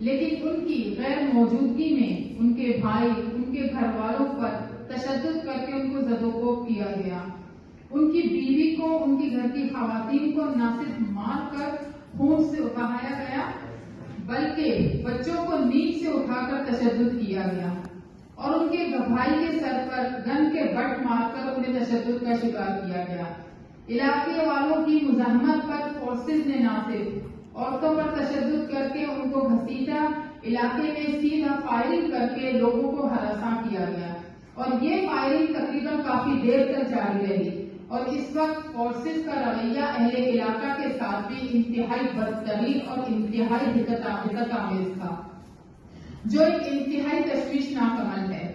لیکن ان کی غیر موجودگی میں ان کے بھائی، ان کے گھر والوں پر تشدد کر کے ان کو زدوکوب کیا گیا. ان کی بیوی کو، ان کی گھر کی خواتین کو نہ صرف مار کر خون سے بہایا گیا بلکہ بچوں کو نیند سے اٹھا کر تشدد کیا گیا اور ان کے بھائی کے سر پر گن کے بٹ مار کر انہیں تشدد کا شکار کیا گیا. علاقے والوں کی مزاحمت پر فورسز نے نہ صرف عورتوں پر تشدد کر کے ان کو گھسیٹا، علاقے میں سیدھا فائرنگ کر کے لوگوں کو ہراساں کیا گیا اور یہ فائرنگ تقریباً کافی دیر تک جاری رہی. اور اس وقت فورسز کا رویہ اہل علاقہ کے ساتھ بھی انتہائی بدترین اور انتہائی حقارت آمیز تھا، جو ایک انتہائی تشویشناک عمل ہے.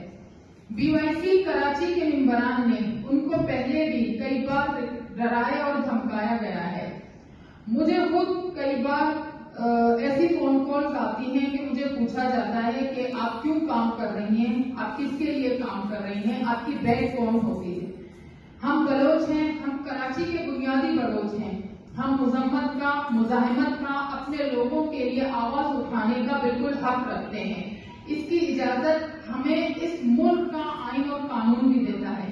BYC کراچی کے ممبران نے ان کو پہلے بھی کئی بار ڈرایا اور دھمکایا گیا ہے. مجھے خود کئی بار ایسی فون کالز آتی ہیں کہ مجھے پوچھا جاتا ہے کہ آپ کیوں کام کر رہی ہیں، آپ کس کے لیے کام کر رہی ہیں، آپ کی بیک کون ہوتی ہے. ہم بلوچ ہیں، ہم کراچی کے بنیادی بلوچ ہیں. ہم مزاحمت کا اپنے لوگوں کے لیے آواز اٹھانے کا بالکل حق رکھتے ہیں. اس کی اجازت ہمیں اس ملک کا آئین اور قانون بھی دیتا ہے.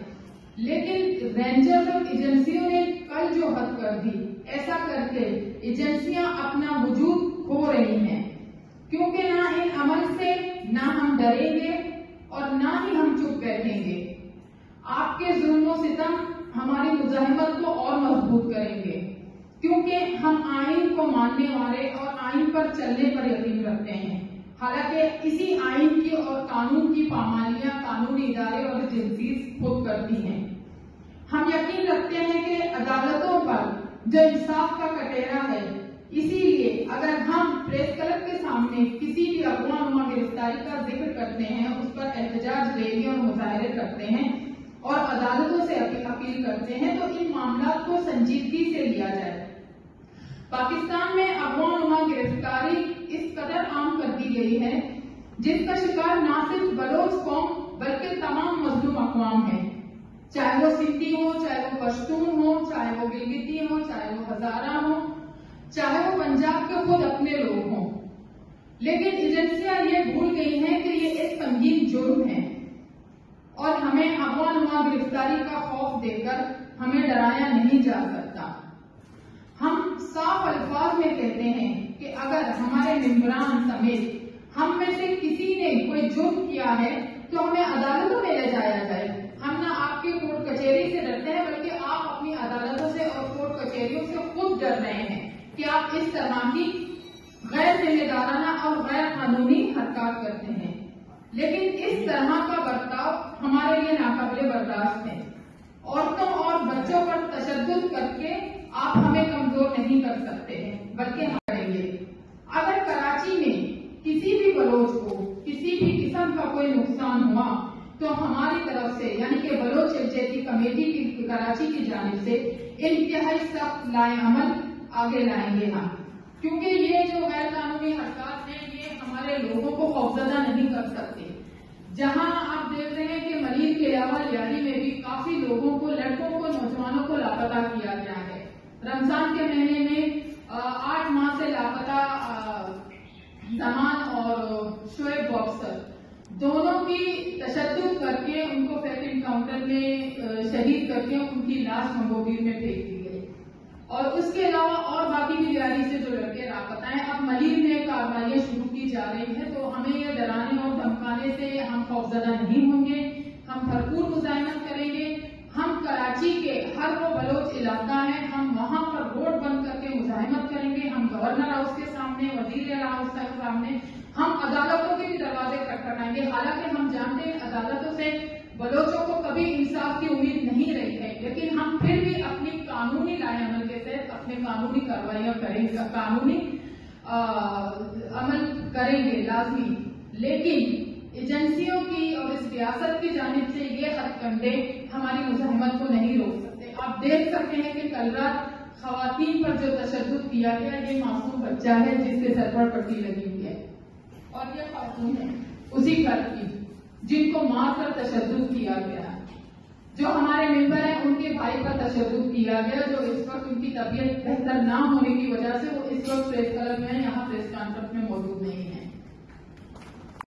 لیکن رینجرز اور ایجنسیوں نے کل جو حد کر دی، ایسا کر کے ایجنسیاں اپنا وجود کھو رہی ہیں، کیونکہ نہ ان عمل سے نہ ہم ڈریں گے اور نہ ہی ہم چپ بیٹھیں گے. آپ کے ظلم و ستم ہماری مزاحمت کو اور مضبوط کریں گے، کیونکہ ہم آئین کو ماننے والے اور آئین پر چلنے پر یقین رکھتے ہیں. حالانکہ اسی آئین کی اور قانون کی پامالیاں قانونی ادارے اور ایجنسیز خود کرتی ہیں. ہم یقین رکھتے ہیں کہ عدالتوں پر جو انصاف کا کٹہرا ہے، اسی لیے اگر ہم پریس کلب کے سامنے کسی بھی اغوا نما گرفتاری کا ذکر کرتے ہیں، اس پر احتجاج ریلیاں اور مظاہرے کرتے ہیں اور عدالتوں سے اپیل کرتے ہیں، تو ان معاملات کو سنجیدگی سے لیا جائے. پاکستان میں اغوا نما گرفتاری اس قدر عام کر دی گئی ہے جس کا شکار نہ صرف بلوچ قوم بلکہ تمام مظلوم اقوام ہیں، چاہے وہ سندھی ہو، چاہے وہ پشتون ہو، چاہے وہ گلگتی ہو، چاہے وہ ہزارہ ہو، چاہے وہ پنجاب کے خود اپنے لوگ ہوں. لیکن ایجنسیاں یہ بھول گئی ہیں کہ یہ ایک سنگین جرم ہے اور ہمیں اغوا نما گرفتاری کا خوف دے کر ہمیں ڈرایا نہیں جا سکتا. ہم صاف الفاظ میں کہتے ہیں کہ اگر ہمارے ممبران سمیت ہم میں سے کسی نے کوئی جرم کیا ہے تو ہمیں عدالتوں میں لے جایا جائے. ہم نہ آپ کی کورٹ کچہری سے ڈرتے ہیں بلکہ آپ اپنی عدالتوں سے اور کورٹ کچہریوں سے خود ڈر رہے ہیں کہ آپ اس طرح کی غیر ذمہ دارانہ اور غیر قانونی حرکات کرتے ہیں. لیکن اس طرح کا برتاؤ ہمارے لیے ناقابل برداشت ہے. عورتوں اور بچوں پر تشدد کر کے آپ ہمیں کمزور نہیں کر سکتے ہیں بلکہ ہم کریں گے. اگر کراچی میں کسی بھی بلوچ کو کسی بھی قسم کا کوئی نقصان ہوا تو ہماری طرف سے یعنی کہ بلوچ یکجہتی کمیٹی کی کراچی کی جانب سے انتہائی سخت لائے عمل آگے لائیں گے ہم، کیونکہ یہ جو غیر قانونی حرکات ہیں یہ ہمارے لوگوں کو خوفزدہ نہیں کر سکتے. جہاں آپ دیکھ رہے ہیں کہ ملیر کے علاوہ لیاری میں بھی کافی لوگوں کو، لڑکوں کو، نوجوانوں کو لاپتہ کیا گیا ہے. رمضان کے مہینے میں 8 ماہ سے لاپتہ زمان اور شعیب باکسر دونوں کی تشدد کر کے ان کو فیک انکاؤنٹر میں شہید کر کے ان کی لاش منگوگیر میں پھینک دی گئی. اور اس کے علاوہ اور باقی بھی لیاری سے جو لڑکے لاپتہ ہیں، اب ملیر میں کارروائیاں شروع کی جا رہی ہیں. تو ہمیں یہ ڈرانے اور دھمکانے سے ہم خوفزدہ نہیں ہوں گے، ہم بھرپور مزاحمت کریں گے. ہم کراچی کے ہر وہ بلوچ علاقہ ہے، ہم وہاں پر روڈ بند کر کے مزاحمت کریں گے. ہم گورنر ہاؤس کے سامنے، وزیر اعلیٰ ہاؤس کے سامنے، ہم عدالتوں کے بھی دروازے کھٹکھٹائیں گے. حالانکہ ہم جانتے ہیں عدالتوں سے بلوچوں کو کبھی انصاف کی امید نہیں رہی ہے، لیکن ہم پھر بھی اپنی قانونی لائے عمل کے تحت اپنے قانونی کارروائیاں کریں گے، قانونی عمل کریں گے لازمی. لیکن ایجنسیوں کی اور اس ریاست کی جانب سے یہ ہتھ کنڈے ہماری مزاحمت کو نہیں روک سکتے. آپ دیکھ سکتے ہیں کہ کل رات خواتین پر جو تشدد کیا گیا، یہ معصوم بچہ ہے جس کے سر پر پٹی لگی ہوئی ہے اور یہ خاتون ہے اسی گھر کی جن کو مار کر تشدد کیا گیا. جو ہمارے ممبر ہیں ان کے بھائی پر تشدد کیا گیا، جو اس وقت ان کی طبیعت بہتر نہ ہونے کی وجہ سے وہ اس وقت پریس کلب میں یہاں پریس کانفرنس میں موجود